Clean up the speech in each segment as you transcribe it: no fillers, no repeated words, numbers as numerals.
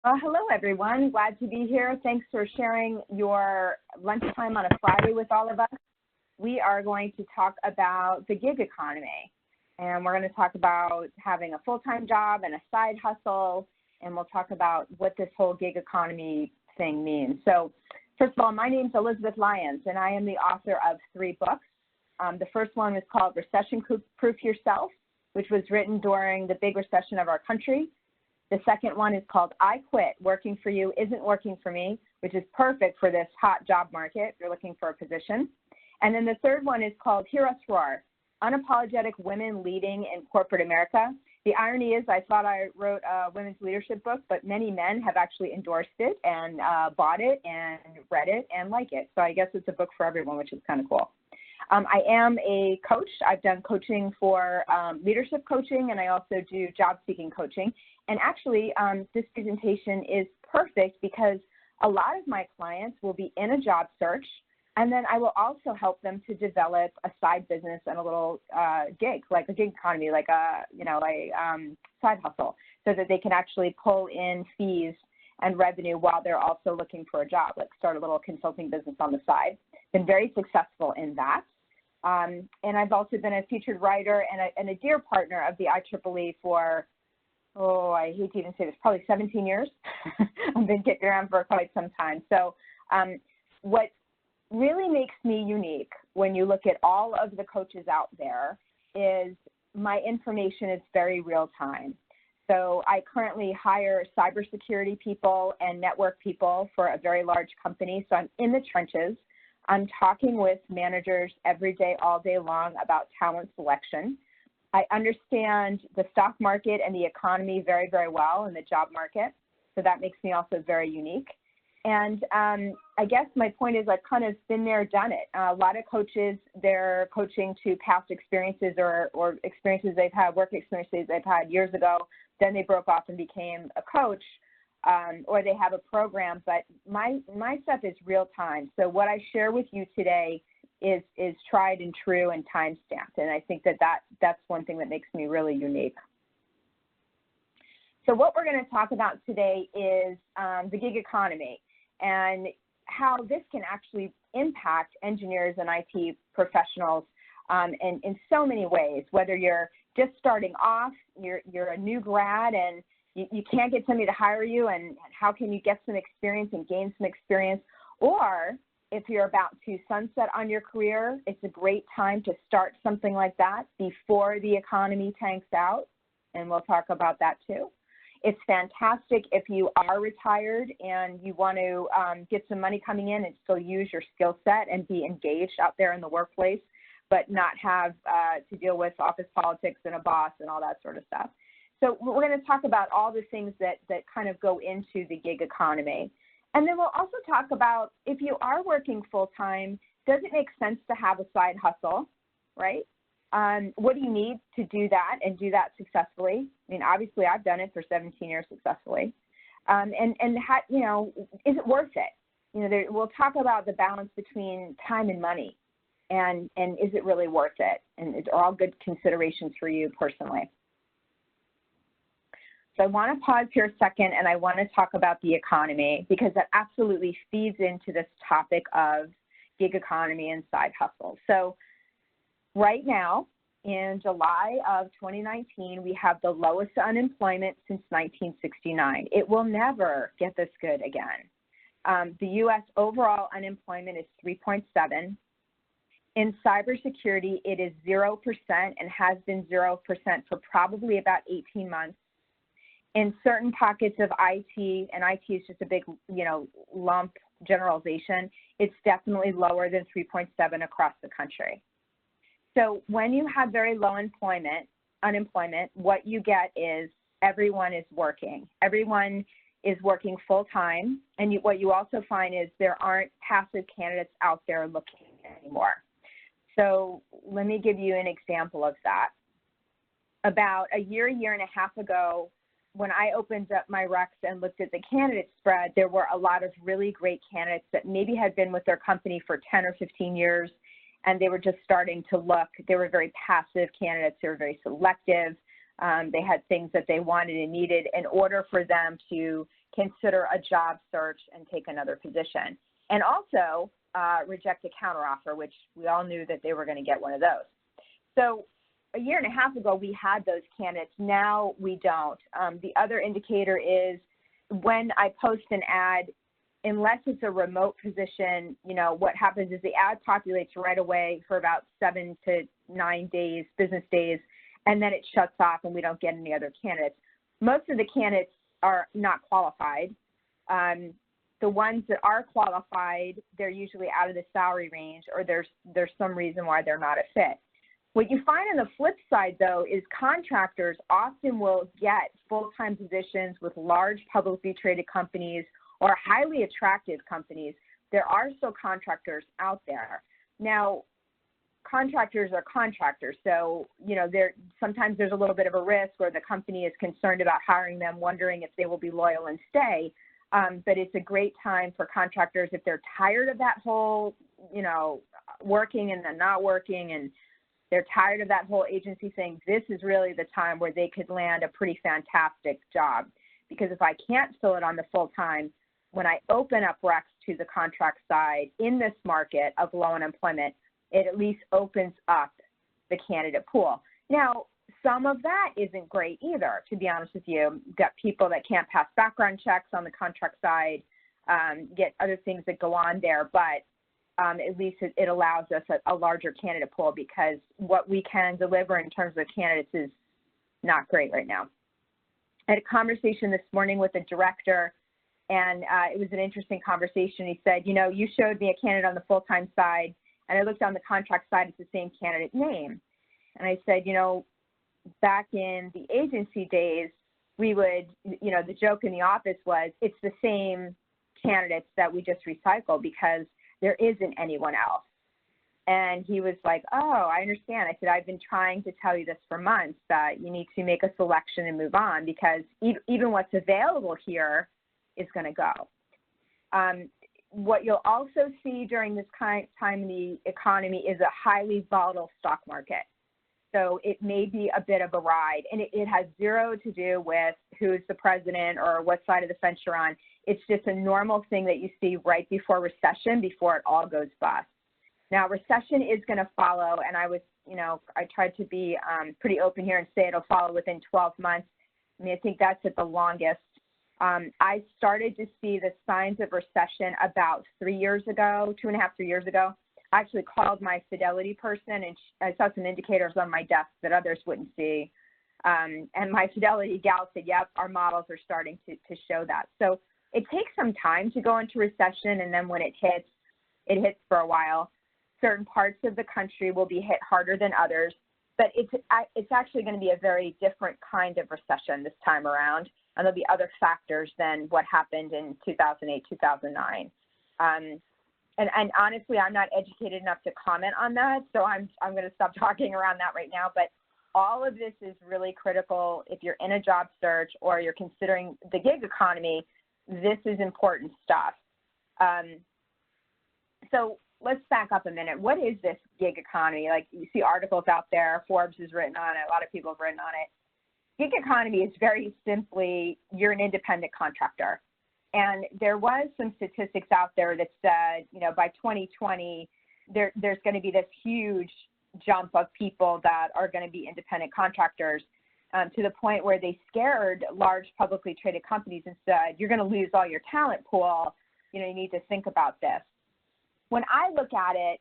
Hello, everyone. Glad to be here. Thanks for sharing your lunchtime on a Friday with all of us. We are going to talk about the gig economy, and we're going to talk about having a full-time job and a side hustle, and we'll talk about what this whole gig economy thing means. So, first of all, my name is Elizabeth Lyons, and I am the author of 3 books. The first one is called Recession Proof Yourself, which was written during the big recession of our country. The second one is called I Quit, Working for You Isn't Working for Me, which is perfect for this hot job market if you're looking for a position. And then the third one is called Hear Us Roar, Unapologetic Women Leading in Corporate America. The irony is I thought I wrote a women's leadership book, but many men have actually endorsed it and bought it and read it and like it. So I guess it's a book for everyone, which is kind of cool. I am a coach. I've done coaching for leadership coaching, and I also do job-seeking coaching. And actually, this presentation is perfect because a lot of my clients will be in a job search, and then I will also help them to develop a side business and a little gig, like a gig economy, like a side hustle, so that they can actually pull in fees and revenue while they're also looking for a job, like start a little consulting business on the side. Been very successful in that. And I've also been a featured writer and a dear partner of the IEEE for, I hate to even say this, probably 17 years. I've been kicking around for quite some time. So what really makes me unique when you look at all of the coaches out there is my information is very real time. So I currently hire cybersecurity people and network people for a very large company. So I'm in the trenches. I'm talking with managers every day, all day long about talent selection. I understand the stock market and the economy very, very well, and the job market. So that makes me also very unique. And I guess my point is I've kind of been there, done it. A lot of coaches, they're coaching to past experiences or experiences they've had, work experiences they've had years ago. Then they broke off and became a coach. Or they have a program, but my stuff is real time. So what I share with you today is tried and true and time stamped, and I think that's one thing that makes me really unique. So what we're going to talk about today is the gig economy and how this can actually impact engineers and IT professionals in so many ways. Whether you're just starting off, you're a new grad and you can't get somebody to hire you, and how can you get some experience and gain some experience? Or if you're about to sunset on your career, it's a great time to start something like that before the economy tanks out, and we'll talk about that too. It's fantastic if you are retired and you want to get some money coming in and still use your skill set and be engaged out there in the workplace, but not have to deal with office politics and a boss and all that sort of stuff. So we're going to talk about all the things that kind of go into the gig economy. And then we'll also talk about if you are working full-time, does it make sense to have a side hustle, right? What do you need to do that and do that successfully? I mean, obviously, I've done it for 17 years successfully. And how, is it worth it? We'll talk about the balance between time and money, and is it really worth it? And are all good considerations for you personally. So I want to pause here a second, and I want to talk about the economy because that absolutely feeds into this topic of gig economy and side hustle. So right now, in July of 2019, we have the lowest unemployment since 1969. It will never get this good again. The U.S. overall unemployment is 3.7. In cybersecurity, it is 0% and has been 0% for probably about 18 months. In certain pockets of IT, and IT is just a big, lump generalization, it's definitely lower than 3.7 across the country. So when you have very low unemployment, what you get is everyone is working. Everyone is working full-time, and what you also find is there aren't passive candidates out there looking anymore. So let me give you an example of that. About a year and a half ago, when I opened up my recs and looked at the candidate spread, there were a lot of really great candidates that maybe had been with their company for 10 or 15 years, and they were just starting to look. They were very passive candidates. They were very selective. They had things that they wanted and needed in order for them to consider a job search and take another position. And also reject a counteroffer, which we all knew that they were going to get one of those. So a year and a half ago, we had those candidates. Now we don't. The other indicator is when I post an ad, unless it's a remote position, you know, what happens is the ad populates right away for about 7 to 9 days, business days, and then it shuts off and we don't get any other candidates. Most of the candidates are not qualified. The ones that are qualified, they're usually out of the salary range, or there's some reason why they're not a fit. What you find on the flip side, though, is contractors often will get full-time positions with large publicly traded companies or highly attractive companies. There are still contractors out there. Now, contractors are contractors, so you know, sometimes there's a little bit of a risk where the company is concerned about hiring them, wondering if they will be loyal and stay. But it's a great time for contractors if they're tired of that whole, you know, working and then not working, and they're tired of that whole agency thing. This is really the time where they could land a pretty fantastic job, because if I can't fill it on the full time, when I open up recs to the contract side in this market of low unemployment, it at least opens up the candidate pool. Now, some of that isn't great either, to be honest with you. You've got people that can't pass background checks on the contract side, get other things that go on there, but at least it allows us a larger candidate pool, because what we can deliver in terms of candidates is not great right now. I had a conversation this morning with a director, and it was an interesting conversation. He said, you know, you showed me a candidate on the full-time side, and I looked on the contract side, it's the same candidate name. And I said, you know, back in the agency days, we would, you know, the joke in the office was it's the same candidates that we just recycle because there isn't anyone else. And he was like, oh, I understand. I said, I've been trying to tell you this for months, that you need to make a selection and move on, because even what's available here is going to go. What you'll also see during this time in the economy is a highly volatile stock market. So it may be a bit of a ride, and it has zero to do with who's the president or what side of the fence you're on. It's just a normal thing that you see right before recession, before it all goes bust. Now, recession is going to follow, and I tried to be pretty open here and say it'll follow within 12 months. I mean, I think that's at the longest. I started to see the signs of recession about 3 years ago, 2.5, 3 years ago. I actually called my Fidelity person, and I saw some indicators on my desk that others wouldn't see. And my Fidelity gal said, yep, our models are starting to show that. So it takes some time to go into recession, and then when it hits for a while. Certain parts of the country will be hit harder than others, but it's actually going to be a very different kind of recession this time around, and there'll be other factors than what happened in 2008, 2009. And honestly, I'm not educated enough to comment on that, so I'm going to stop talking around that right now. But all of this is really critical if you're in a job search or you're considering the gig economy. This is important stuff. So let's back up a minute. What is this gig economy? Like, you see articles out there, Forbes has written on it, a lot of people have written on it. Gig economy is very simply, you're an independent contractor. And there was some statistics out there that said, you know, by 2020, there's going to be this huge jump of people that are going to be independent contractors, to the point where they scared large publicly traded companies and said, you're going to lose all your talent pool. You know, you need to think about this. When I look at it,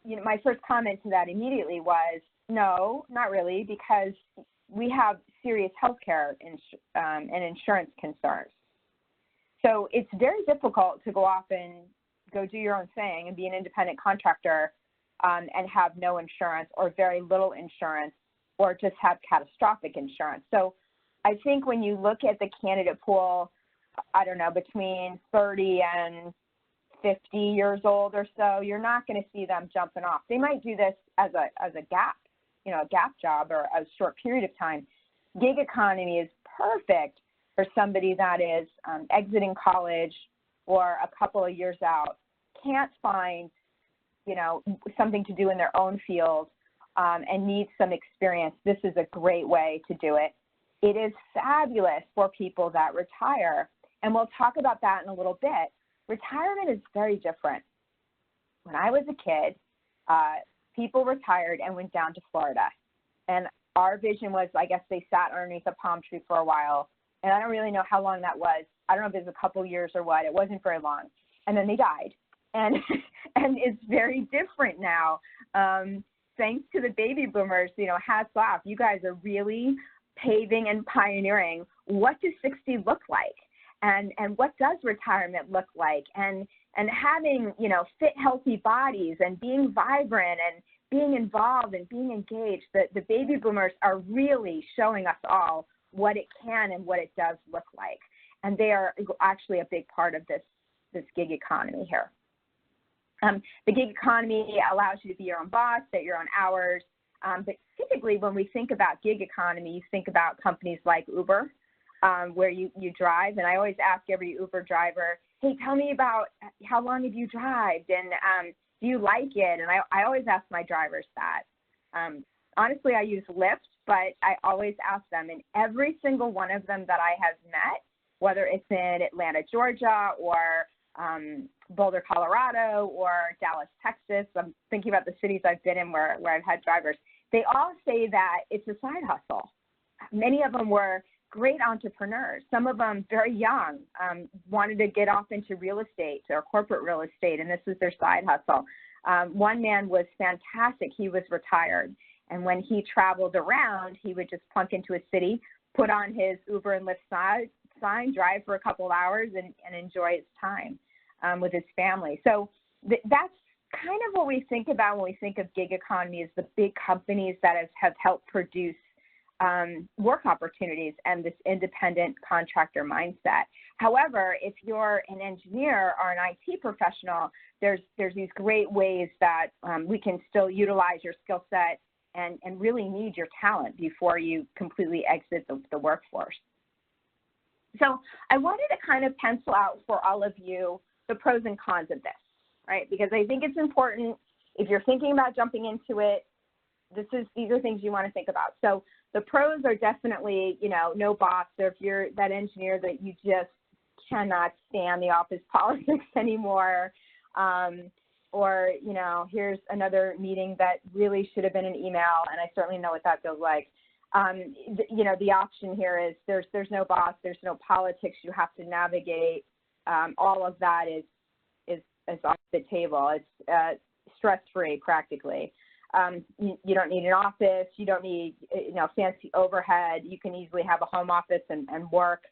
you know, my first comment to that immediately was, no, not really, because we have serious healthcare and insurance concerns. So it's very difficult to go off and go do your own thing and be an independent contractor and have no insurance or very little insurance, or just have catastrophic insurance. So I think when you look at the candidate pool, I don't know, between 30 and 50 years old or so, you're not going to see them jumping off. They might do this as a gap, you know, a gap job or a short period of time. Gig economy is perfect for somebody that is exiting college or a couple of years out, can't find, you know, something to do in their own field, and needs some experience. This is a great way to do it. It is fabulous for people that retire. And we'll talk about that in a little bit. Retirement is very different. When I was a kid, people retired and went down to Florida. And our vision was, I guess they sat underneath a palm tree for a while. And I don't really know how long that was. I don't know if it was a couple years or what. It wasn't very long. And then they died. And and it's very different now. Thanks to the baby boomers, hats off. You guys are really paving and pioneering what does 60 look like, and what does retirement look like, and having, fit, healthy bodies, and being vibrant and being involved and being engaged. The baby boomers are really showing us all what it can and what it does look like. And they are actually a big part of this gig economy here. The gig economy allows you to be your own boss, set your own hours. But typically when we think about gig economy, you think about companies like Uber, where you drive. And I always ask every Uber driver, hey, tell me about how long have you driven, and do you like it? And I always ask my drivers that. Honestly, I use Lyft, but I always ask them. And every single one of them that I have met, whether it's in Atlanta, Georgia, or Boulder, Colorado, or Dallas, Texas. I'm thinking about the cities I've been in where I've had drivers. They all say that it's a side hustle. Many of them were great entrepreneurs. Some of them very young, wanted to get off into real estate or corporate real estate, and this was their side hustle. One man was fantastic. He was retired, and when he traveled around, he would just plunk into a city, put on his Uber and Lyft sign, drive for a couple of hours, and enjoy his time with his family. So that's kind of what we think about when we think of gig economy, is the big companies that have helped produce work opportunities and this independent contractor mindset. However, if you're an engineer or an IT professional, there's these great ways that we can still utilize your skill set and really need your talent before you completely exit the workforce. So I wanted to kind of pencil out for all of you the pros and cons of this, right? Because I think it's important, if you're thinking about jumping into it, these are things you want to think about. So the pros are definitely, no boss. So if you're that engineer that you just cannot stand the office politics anymore, or, here's another meeting that really should have been an email, and I certainly know what that feels like. The option here is there's no boss, there's no politics you have to navigate. All of that is off the table. It's stress-free practically. You don't need an office. You don't need fancy overhead. You can easily have a home office and work.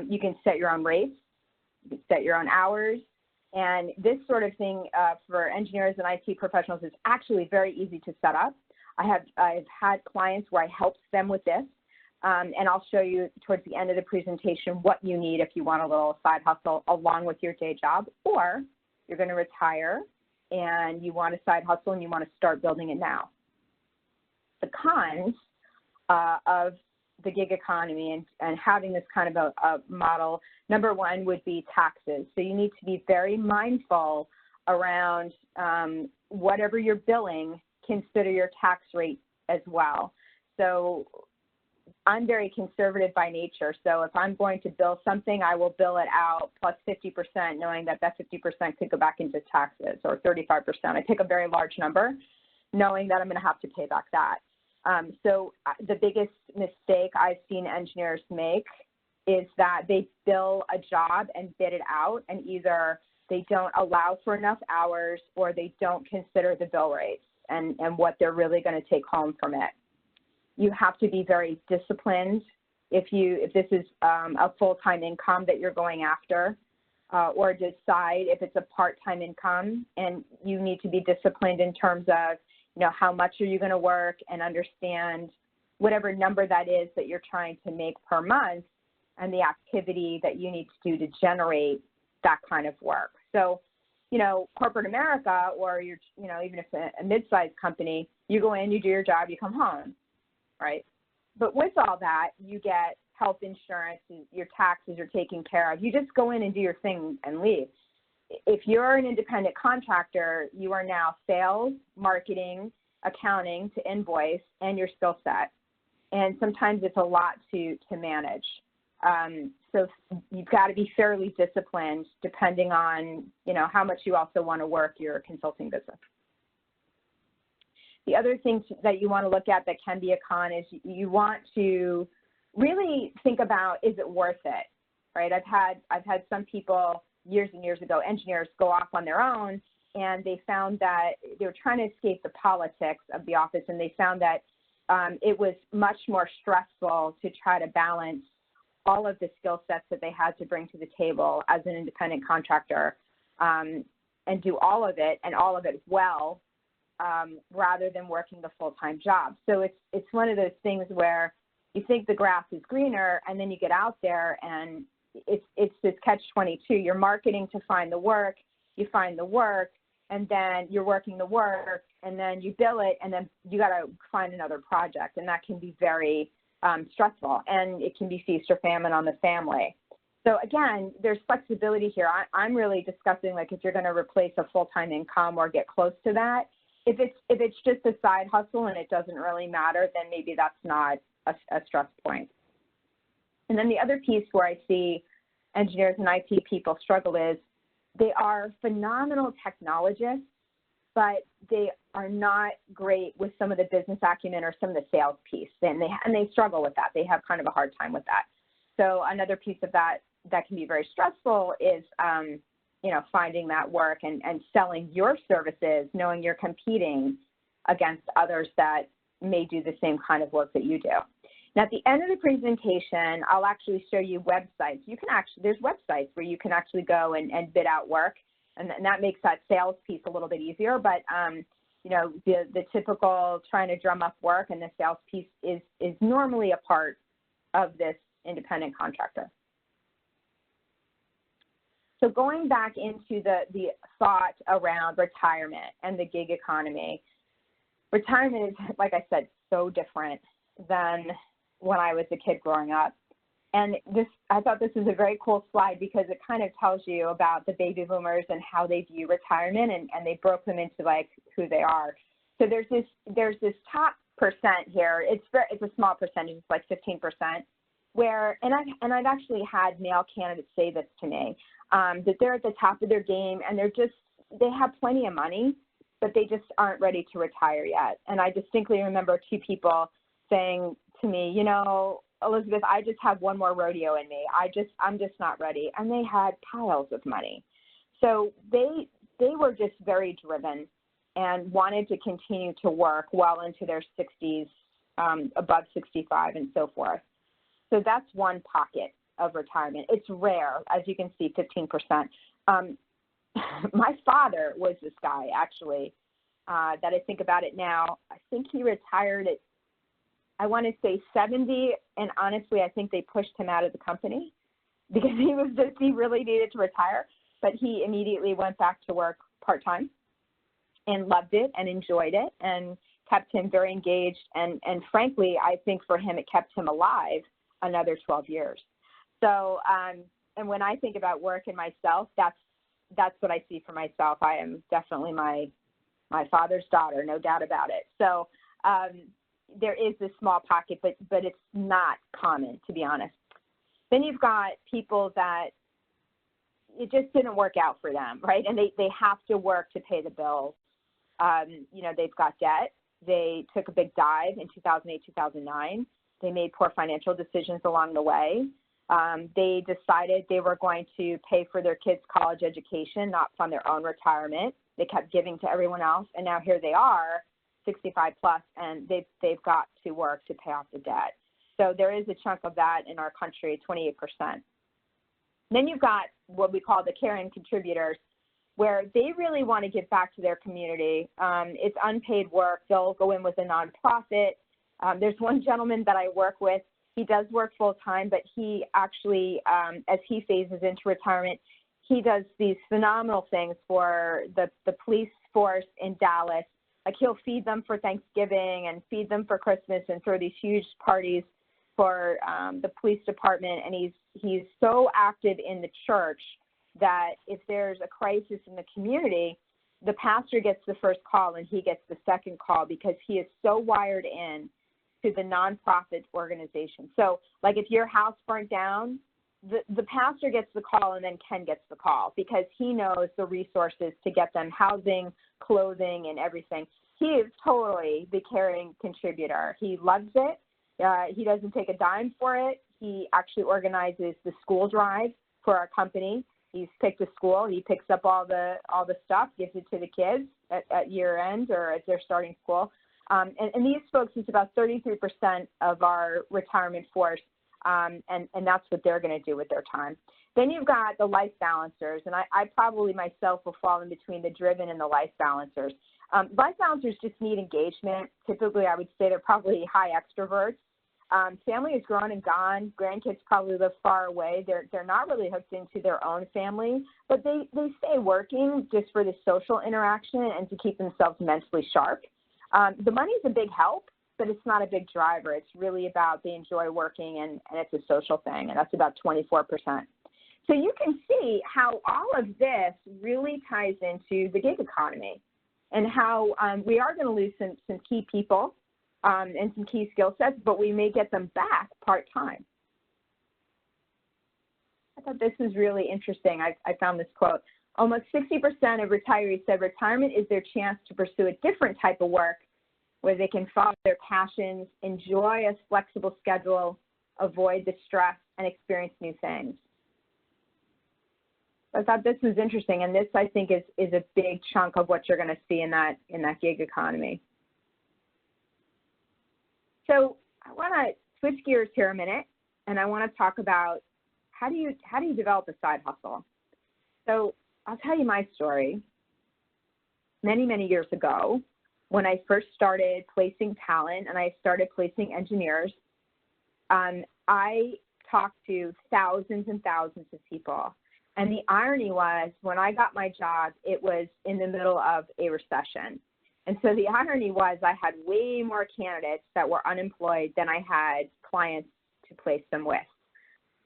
You can set your own rates. You can set your own hours. And this sort of thing for engineers and IT professionals is actually very easy to set up. I've had clients where I helped them with this, and I'll show you towards the end of the presentation what you need if you want a little side hustle along with your day job, or you're going to retire and you want a side hustle and you want to start building it now. The cons of the gig economy and having this kind of a model, number one would be taxes. So you need to be very mindful around whatever you're billing, consider your tax rate as well. So I'm very conservative by nature. So if I'm going to bill something, I will bill it out plus 50%, knowing that 50% could go back into taxes, or 35%. I pick a very large number, knowing that I'm going to have to pay back that. So the biggest mistake I've seen engineers make is that they bill a job and bid it out, and either they don't allow for enough hours or they don't consider the bill rates and what they're really going to take home from it. You have to be very disciplined if this is a full-time income that you're going after, or decide if it's a part-time income, and you need to be disciplined in terms of, how much are you going to work, and understand whatever number that is that you're trying to make per month and the activity that you need to do to generate that kind of work. So, corporate America, or even if a mid-sized company, you go in, you do your job, you come home, right? But with all that, you get health insurance, your taxes are taken care of. You just go in and do your thing and leave. If you're an independent contractor, you are now sales, marketing, accounting to invoice, and your skill set. And sometimes it's a lot to manage. So you've got to be fairly disciplined depending on, how much you also want to work your consulting business. The other thing that you want to look at that can be a con is you want to really think about, is it worth it, right? I've had some people years and years ago, engineers, go off on their own, and they found that they were trying to escape the politics of the office, and they found that it was much more stressful to try to balance all of the skill sets that they had to bring to the table as an independent contractor, and do all of it and all of it well, rather than working the full-time job. So it's one of those things where you think the grass is greener, and then you get out there and it's this catch-22. You're marketing to find the work, you find the work, and then you're working the work, and then you bill it, and then you got to find another project, and that can be very stressful, and it can be feast or famine on the family. So again, there's flexibility here. I'm really discussing, like, if you're going to replace a full-time income or get close to that. If it's just a side hustle and it doesn't really matter, then maybe that's not a stress point. And then the other piece where I see engineers and IT people struggle is they are phenomenal technologists, but they are not great with some of the business acumen or some of the sales piece, and they struggle with that. They have kind of a hard time with that. So another piece of that can be very stressful is, finding that work and selling your services, knowing you're competing against others that may do the same kind of work that you do. Now, at the end of the presentation, I'll actually show you websites. There's websites where you can actually go and bid out work, and that makes that sales piece a little bit easier. But, the typical trying to drum up work and the sales piece is normally a part of this independent contractor. So going back into the thought around retirement and the gig economy, retirement is, like I said, so different than when I was a kid growing up. And I thought this was a very cool slide because it kind of tells you about the baby boomers and how they view retirement, and they broke them into like who they are. So there's this top percent here. It's a small percentage. It's like 15%. And I've actually had male candidates say this to me, that they're at the top of their game and they have plenty of money, but they just aren't ready to retire yet. And I distinctly remember two people saying to me, Elizabeth, I just have one more rodeo in me. I'm just not ready. And they had piles of money. So they were just very driven and wanted to continue to work well into their 60s, above 65 and so forth. So that's one pocket of retirement. It's rare, as you can see, 15%. My father was this guy, actually, that I think about it now. I think he retired at, I want to say 70, and honestly, I think they pushed him out of the company because he really needed to retire, but he immediately went back to work part-time and loved it and enjoyed it and kept him very engaged. And frankly, I think for him, it kept him alive another 12 years. So, and when I think about work and myself, that's what I see for myself. I am definitely my father's daughter, no doubt about it. So there is this small pocket, but it's not common, to be honest. Then you've got people that it just didn't work out for them, right? And they have to work to pay the bills. They've got debt. They took a big dive in 2008, 2009. They made poor financial decisions along the way. They decided they were going to pay for their kids' college education, not fund their own retirement. They kept giving to everyone else, and now here they are, 65 plus, and they've got to work to pay off the debt. So there is a chunk of that in our country, 28%. Then you've got what we call the caring contributors, where they really want to give back to their community. It's unpaid work. They'll go in with a nonprofit. There's one gentleman that I work with. He does work full-time, but he actually, as he phases into retirement, he does these phenomenal things for the police force in Dallas. Like, he'll feed them for Thanksgiving and feed them for Christmas and throw these huge parties for the police department. And he's so active in the church that if there's a crisis in the community, the pastor gets the first call and he gets the second call because he is so wired in to the nonprofit organization. So, like, if your house burnt down, the pastor gets the call and then Ken gets the call because he knows the resources to get them housing, clothing, and everything. He is totally the caring contributor. He loves it. He doesn't take a dime for it. He actually organizes the school drive for our company. He's picked a school. He picks up all the stuff, gives it to the kids at year end or as they're starting school. And these folks, it's about 33% of our retirement force, and that's what they're going to do with their time. Then you've got the life balancers, and I probably myself will fall in between the driven and the life balancers. Life balancers just need engagement. Typically, I would say they're probably high extroverts. Family is grown and gone. Grandkids probably live far away. They're not really hooked into their own family, but they stay working just for the social interaction and to keep themselves mentally sharp. The money is a big help, but it's not a big driver. It's really about they enjoy working, and it's a social thing, and that's about 24%. So you can see how all of this really ties into the gig economy and how we are going to lose some key people and some key skill sets, but we may get them back part-time. I thought this was really interesting. I found this quote. Almost 60% of retirees said retirement is their chance to pursue a different type of work where they can follow their passions, enjoy a flexible schedule, avoid the stress, and experience new things. I thought this was interesting, and this, I think, is a big chunk of what you're going to see in that gig economy. So I want to switch gears here a minute, and I want to talk about how do you develop a side hustle. So I'll tell you my story. Many, many years ago, when I first started placing talent and I started placing engineers, I talked to thousands and thousands of people. And the irony was, when I got my job, it was in the middle of a recession. And so the irony was I had way more candidates that were unemployed than I had clients to place them with.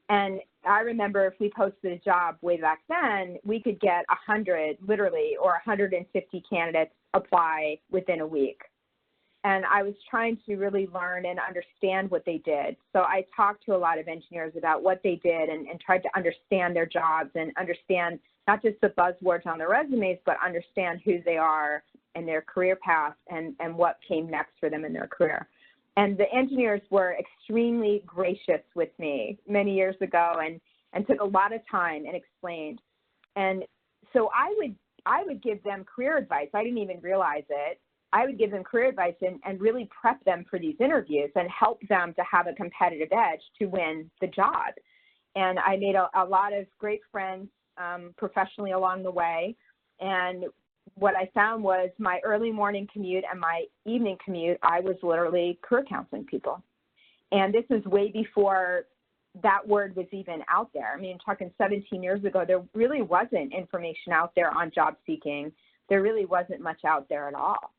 And I remember if we posted a job way back then, we could get 100, literally, or 150 candidates apply within a week. And I was trying to really learn and understand what they did. So I talked to a lot of engineers about what they did and tried to understand their jobs and understand not just the buzzwords on their resumes, but understand who they are and their career path and what came next for them in their career. And the engineers were extremely gracious with me many years ago and took a lot of time and explained. And so I would give them career advice. I didn't even realize it. I would give them career advice and really prep them for these interviews and help them to have a competitive edge to win the job. And I made a lot of great friends professionally along the way. And what I found was my early morning commute and my evening commute, I was literally career counseling people. And this is way before that word was even out there. I mean, talking 17 years ago, there really wasn't information out there on job seeking. There really wasn't much out there at all.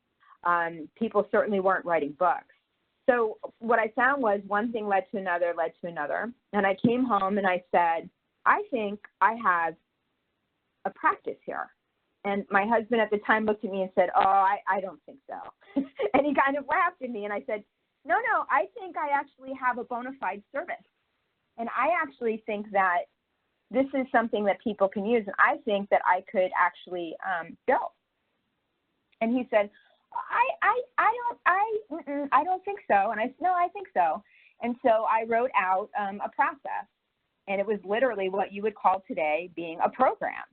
People certainly weren't writing books. So what I found was one thing led to another, and I came home and I said, I think I have a practice here. And my husband at the time looked at me and said, oh, I don't think so. And he kind of laughed at me, and I said, no, I think I actually have a bona fide service. And I actually think that this is something that people can use, and I think that I could actually build. And he said, I don't think so. And I said, no, I think so. And so I wrote out a process, and it was literally what you would call today being a program,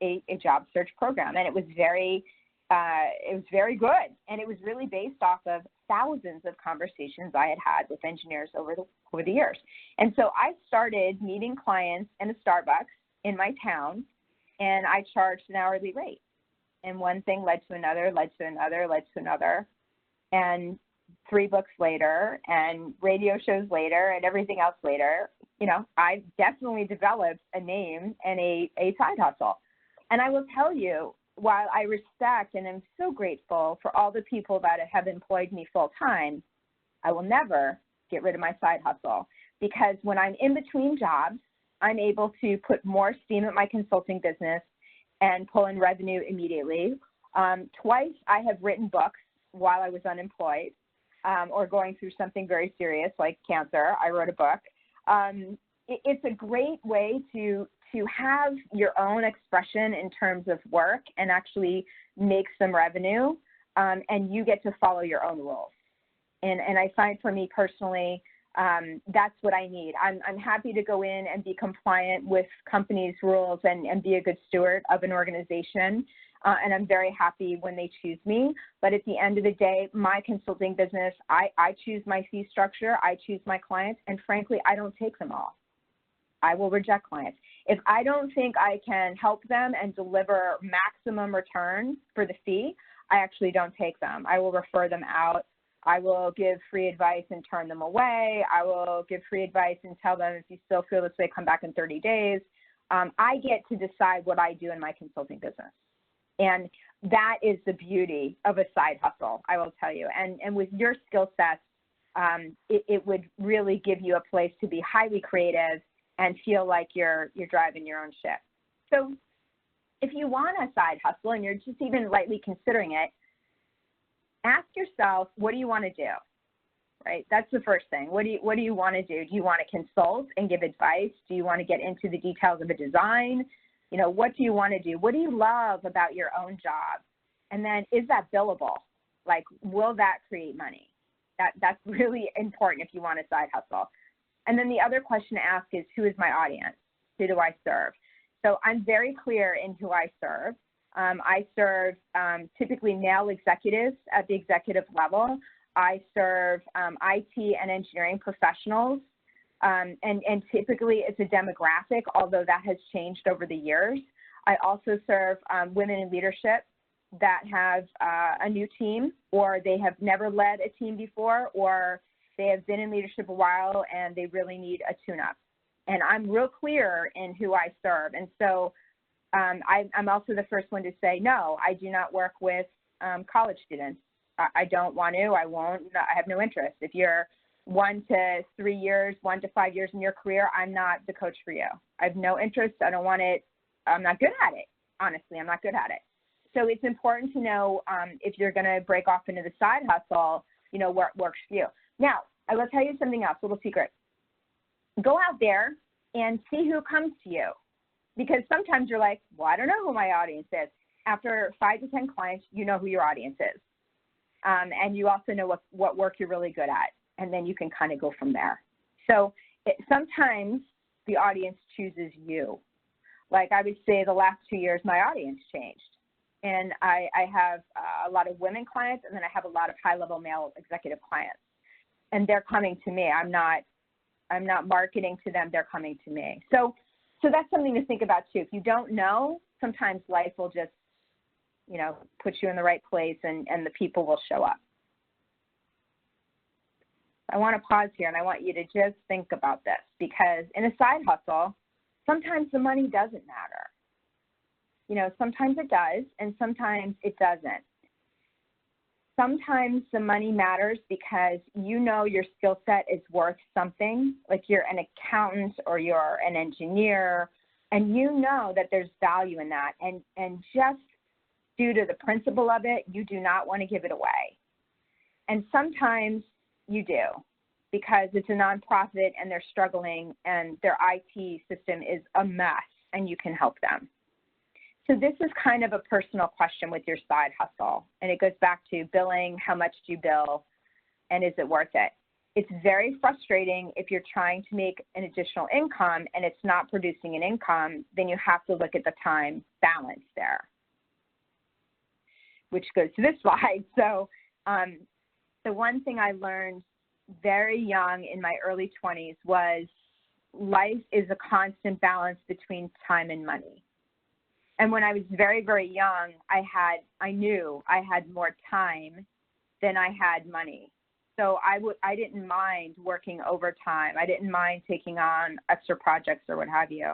a job search program. And it was very good. And it was really based off of thousands of conversations I had with engineers over the years. And so I started meeting clients in a Starbucks in my town, and I charged an hourly rate. And one thing led to another, and 3 books later, and radio shows later, and everything else later, you know, I definitely developed a name and a side hustle. And I will tell you, while I respect and am so grateful for all the people that have employed me full time, I will never get rid of my side hustle, because when I'm in between jobs, I'm able to put more steam at my consulting business and pull in revenue immediately. Twice I have written books while I was unemployed or going through something very serious like cancer. I wrote a book. it's a great way to have your own expression in terms of work and actually make some revenue, and you get to follow your own rules. And I find for me personally, that's what I need. I'm happy to go in and be compliant with companies' rules and be a good steward of an organization. And I'm very happy when they choose me. But at the end of the day, my consulting business, I choose my fee structure, I choose my clients, and frankly, I don't take them all. I will reject clients. If I don't think I can help them and deliver maximum return for the fee, I actually don't take them. I will refer them out. I will give free advice and turn them away. I will give free advice and tell them, if you still feel this way, come back in 30 days. I get to decide what I do in my consulting business. And that is the beauty of a side hustle, I will tell you. And with your skill sets, it would really give you a place to be highly creative and feel like you're driving your own ship. So if you want a side hustle and you're just even lightly considering it, ask yourself, what do you want to do, right? That's the first thing. What do you want to do? Do you want to consult and give advice? Do you want to get into the details of a design? You know, what do you want to do? What do you love about your own job? And then, is that billable? Like, will that create money? That's really important if you want a side hustle. And then the other question to ask is, who is my audience? Who do I serve? So I'm very clear in who I serve. I serve typically male executives at the executive level. I serve IT and engineering professionals, and typically it's a demographic, although that has changed over the years. I also serve women in leadership that have a new team, or they have never led a team before, or they have been in leadership a while and they really need a tune-up. And I'm real clear in who I serve. And so I'm also the first one to say, no, I do not work with college students. I don't want to, I won't, I have no interest. If you're 1 to 3 years, 1 to 5 years in your career, I'm not the coach for you. I have no interest, I don't want it, I'm not good at it. Honestly, I'm not good at it. So it's important to know if you're gonna break off into the side hustle, you know, what works for you. Now, I will tell you something else, a little secret. Go out there and see who comes to you. Because sometimes you're like, well, I don't know who my audience is. After 5 to 10 clients, you know who your audience is. And you also know what work you're really good at. And then you can kind of go from there. So sometimes the audience chooses you. Like I would say the last 2 years, my audience changed. And I have a lot of women clients, and then I have a lot of high-level male executive clients. And they're coming to me. I'm not marketing to them, they're coming to me. So that's something to think about too. If you don't know, sometimes life will just, you know, put you in the right place, and the people will show up. I want to pause here and I want you to just think about this, because in a side hustle, sometimes the money doesn't matter. You know, sometimes it does and sometimes it doesn't. Sometimes the money matters because you know your skill set is worth something, like you're an accountant or you're an engineer, and you know that there's value in that. And just due to the principle of it, you do not want to give it away. And sometimes you do, because it's a nonprofit and they're struggling and their IT system is a mess and you can help them. So this is kind of a personal question with your side hustle, and it goes back to billing. How much do you bill, and is it worth it? It's very frustrating if you're trying to make an additional income and it's not producing an income. Then you have to look at the time balance there, which goes to this slide. So the one thing I learned very young in my early 20s was life is a constant balance between time and money. And when I was very, very young, I knew I had more time than I had money. So I didn't mind working overtime. I didn't mind taking on extra projects or what have you.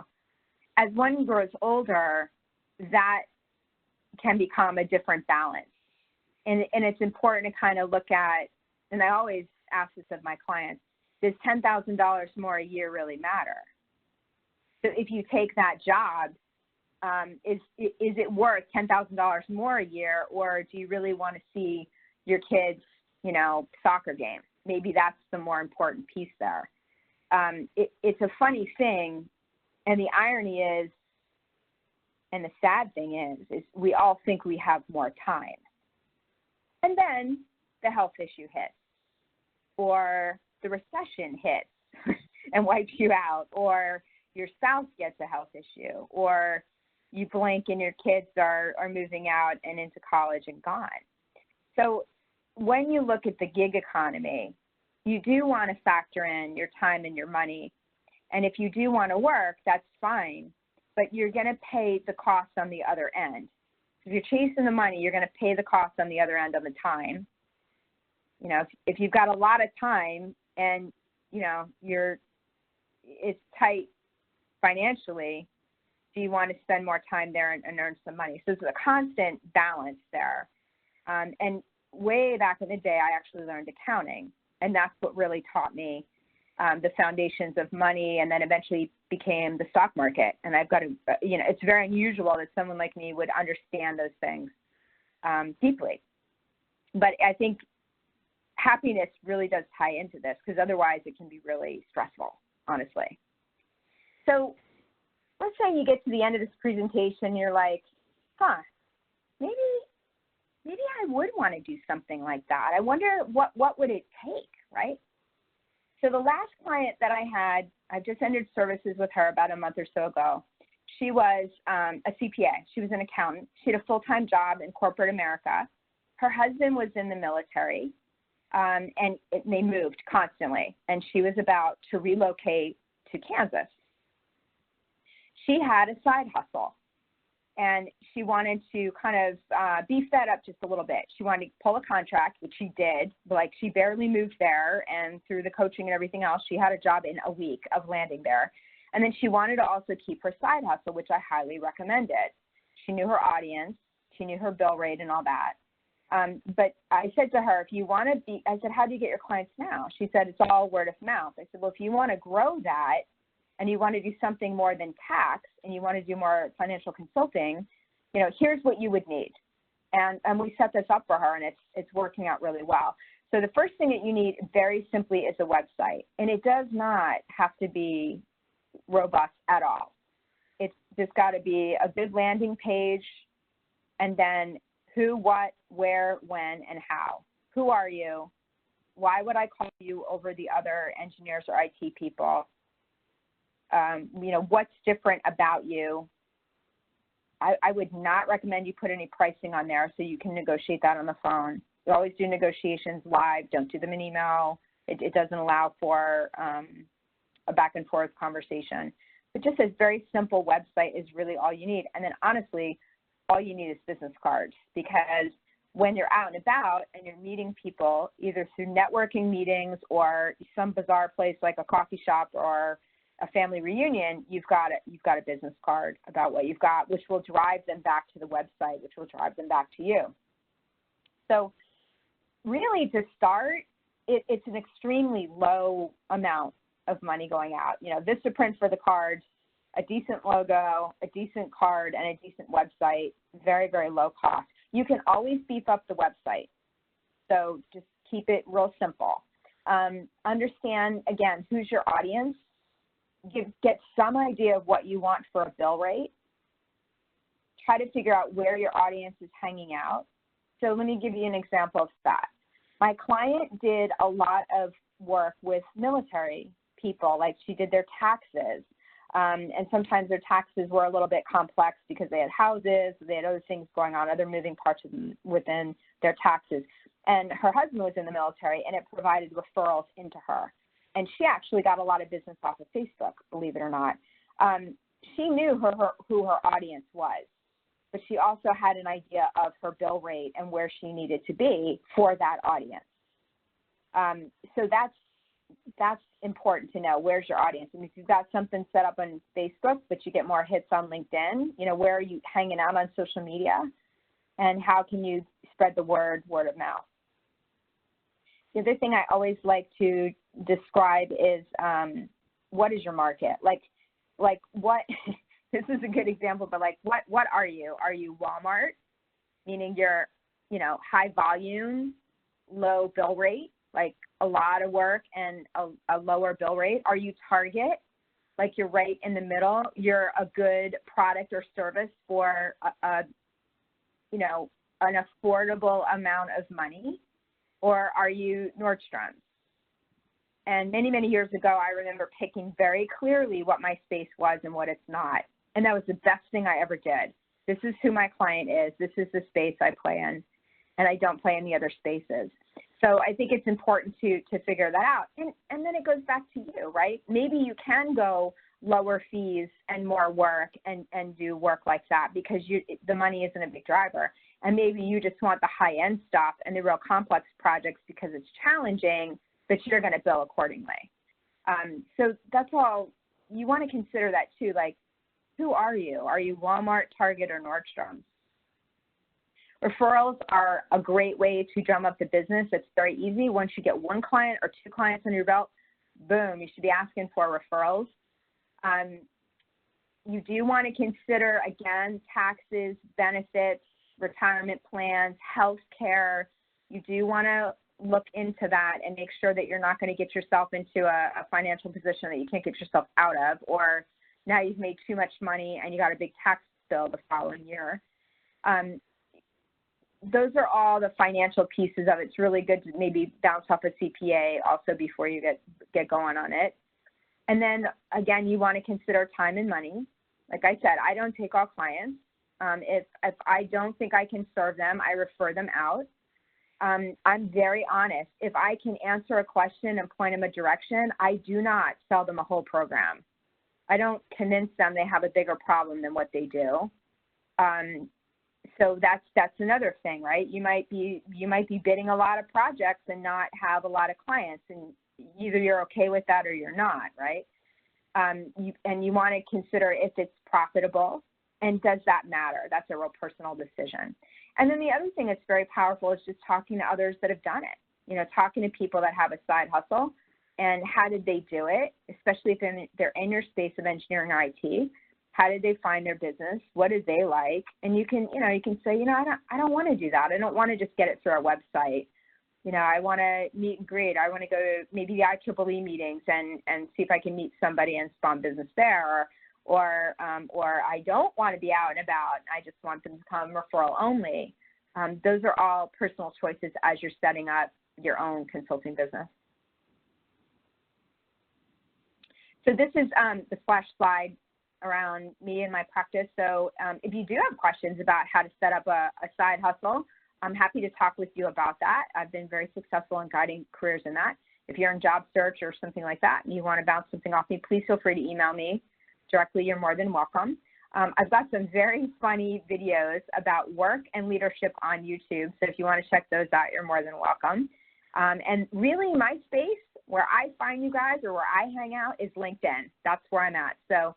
As one grows older, that can become a different balance. And it's important to kind of look at, and I always ask this of my clients, does $10,000 more a year really matter? So if you take that job, is it worth $10,000 more a year, or do you really want to see your kids, you know, soccer game? Maybe that's the more important piece there. it's a funny thing. And the irony is, and the sad thing is we all think we have more time. And then the health issue hits, or the recession hits and wipes you out, or your spouse gets a health issue, or you blink and your kids are moving out and into college and gone. So when you look at the gig economy, you do want to factor in your time and your money. And if you do want to work, that's fine, but you're going to pay the cost on the other end. If you're chasing the money, you're going to pay the cost on the other end on the time. You know, if you've got a lot of time and, you know, it's tight financially, do you want to spend more time there and earn some money? So there's a constant balance there. And way back in the day, I actually learned accounting, and that's what really taught me the foundations of money, and then eventually became the stock market. And I've got to, you know, it's very unusual that someone like me would understand those things deeply. But I think happiness really does tie into this, because otherwise it can be really stressful, honestly. So let's say you get to the end of this presentation, you're like, maybe I would want to do something like that. I wonder what would it take, right? So the last client that I had, I just ended services with her about a month or so ago. She was a CPA. She was an accountant. She had a full-time job in corporate America. Her husband was in the military, and they moved constantly, and she was about to relocate to Kansas. She had a side hustle, and she wanted to kind of beef that up just a little bit. She wanted to pull a contract, which she did. Like, she barely moved there, and through the coaching and everything else, she had a job in a week of landing there. And then she wanted to also keep her side hustle, which I highly recommended. She knew her audience. She knew her bill rate and all that. But I said to her, if you want to be, I said, how do you get your clients now? She said, it's all word of mouth. I said, well, if you want to grow that, and you want to do something more than tax, and you want to do more financial consulting, you know, here's what you would need. And we set this up for her, and it's working out really well. So the first thing that you need, very simply, is a website. And it does not have to be robust at all. It's just got to be a good landing page, and then who, what, where, when, and how. Who are you? Why would I call you over the other engineers or IT people? You know, what's different about you? I would not recommend you put any pricing on there, so you can negotiate that on the phone. You always do negotiations live. Don't do them in email. It doesn't allow for a back and forth conversation. But just a very simple website is really all you need. And then honestly, all you need is business cards, because when you're out and about and you're meeting people, either through networking meetings or some bizarre place like a coffee shop or a family reunion, you've got a business card about what you've got, which will drive them back to the website, which will drive them back to you. So really, to start, it's an extremely low amount of money going out. You know, Vistaprint for the cards, a decent logo, a decent card, and a decent website, very, very low cost. You can always beef up the website. So just keep it real simple. Understand, again, who's your audience. Get some idea of what you want for a bill rate. Try to figure out where your audience is hanging out. So let me give you an example of that. My client did a lot of work with military people, like she did their taxes. And sometimes their taxes were a little bit complex because they had houses, they had other things going on, other moving parts within their taxes. And her husband was in the military, and it provided referrals into her. And she actually got a lot of business off of Facebook, believe it or not. She knew who her audience was, but she also had an idea of her bill rate and where she needed to be for that audience. So that's important to know. Where's your audience? And if you've got something set up on Facebook, but you get more hits on LinkedIn, you know, where are you hanging out on social media? And how can you spread the word of mouth? The other thing I always like to describe is what is your market? Like what, this is a good example, but like what are you? Are you Walmart, meaning you're, you know, high volume, low bill rate? like a lot of work and a lower bill rate? Are you target, like you're right in the middle? You're a good product or service for you know, an affordable amount of money? Or are you Nordstrom? And many, many years ago, I remember picking very clearly what my space was and what it's not. And that was the best thing I ever did. This is who my client is. This is the space I play in, and I don't play in the other spaces. So I think it's important to figure that out. And then it goes back to you, right? Maybe you can go lower fees and more work and do work like that because the money isn't a big driver. And maybe you just want the high-end stuff and the real complex projects because it's challenging, but you're going to bill accordingly. So that's all. You want to consider that too. Like, who are you? Are you Walmart, Target, or Nordstrom? Referrals are a great way to drum up the business. It's very easy. Once you get one client or two clients on your belt, boom, you should be asking for referrals. You do want to consider, again, taxes, benefits, retirement plans, health care. You do want to look into that and make sure that you're not going to get yourself into a financial position that you can't get yourself out of, or now you've made too much money and you got a big tax bill the following year. Those are all the financial pieces of it. It's really good to maybe bounce off a CPA also before you get going on it. And then, again, you want to consider time and money. Like I said, I don't take all clients. If I don't think I can serve them, I refer them out. I'm very honest. If I can answer a question and point them a direction, I do not sell them a whole program. I don't convince them they have a bigger problem than what they do. So that's another thing, right? You might be bidding a lot of projects and not have a lot of clients, and either you're okay with that or you're not, right? And you want to consider if it's profitable and does that matter. That's a real personal decision. And then the other thing that's very powerful is just talking to others that have done it. You know, talking to people that have a side hustle and how did they do it, especially if they're in your space of engineering or IT. How did they find their business? What did they like? And you can say, I don't want to do that. I don't want to just get it through our website. I want to meet and greet. I want to go to maybe the IEEE meetings and see if I can meet somebody and spawn business there. Or I don't want to be out and about. I just want them to come referral only. Those are all personal choices as you're setting up your own consulting business. So this is the flash slide around me and my practice. So if you do have questions about how to set up a side hustle, I'm happy to talk with you about that. I've been very successful in guiding careers in that. If you're in job search or something like that and you want to bounce something off me, please feel free to email me directly. You're more than welcome. I've got some very funny videos about work and leadership on YouTube. So if you want to check those out, you're more than welcome. And really my space where I find you guys or where I hang out is LinkedIn. That's where I'm at. So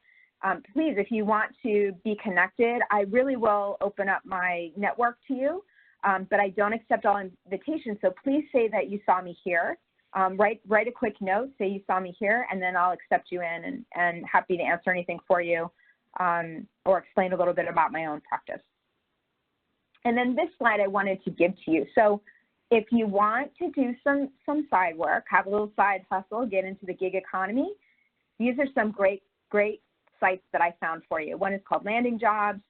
please, if you want to be connected, I really will open up my network to you, but I don't accept all invitations. So please say that you saw me here. Write a quick note, say you saw me here, and then I'll accept you in and happy to answer anything for you or explain a little bit about my own practice. And then this slide I wanted to give to you. So if you want to do some side work, have a little side hustle, get into the gig economy, these are some great sites that I found for you. One is called Landing Jobs,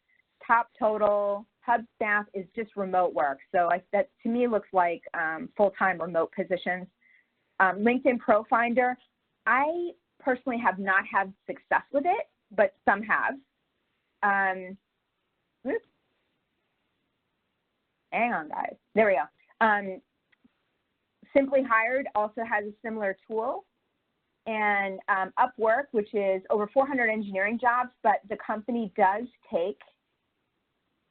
Top Total, HubStaff is just remote work. So that to me looks like full-time remote positions. LinkedIn Pro Finder, I personally have not had success with it, but some have. Oops. Hang on, guys. There we go. Simply Hired also has a similar tool. And Upwork, which is over 400 engineering jobs, but the company does take,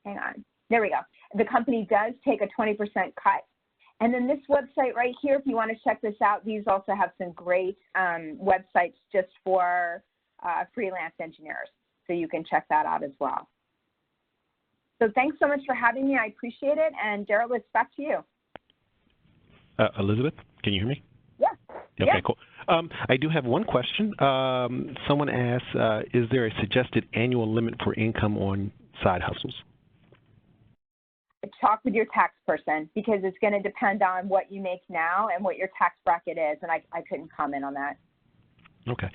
hang on, there we go. The company does take a 20% cut. And then this website right here, if you want to check this out, these also have some great websites just for freelance engineers. So you can check that out as well. So thanks so much for having me. I appreciate it. And Daryl, it's back to you. Elizabeth, can you hear me? Yeah. Okay, yeah. Cool. I do have one question. Someone asked, is there a suggested annual limit for income on side hustles? talk with your tax person, because it's going to depend on what you make now and what your tax bracket is, and I couldn't comment on that. Okay.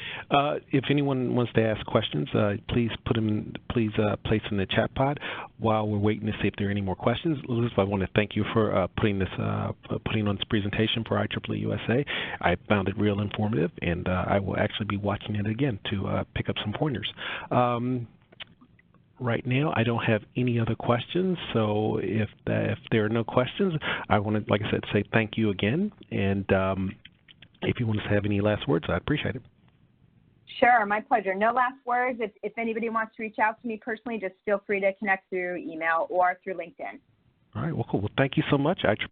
If anyone wants to ask questions, please put them. Please place in the chat pod while we're waiting to see if there are any more questions. Elizabeth, I want to thank you for putting on this presentation for IEEE USA. I found it real informative, and I will actually be watching it again to pick up some pointers. Right now, I don't have any other questions, so if there are no questions, I want to, like I said, say thank you again. And if you want to have any last words, I'd appreciate it. Sure, my pleasure. No last words. If anybody wants to reach out to me personally, just feel free to connect through email or through LinkedIn. All right, well, cool. Well, thank you so much.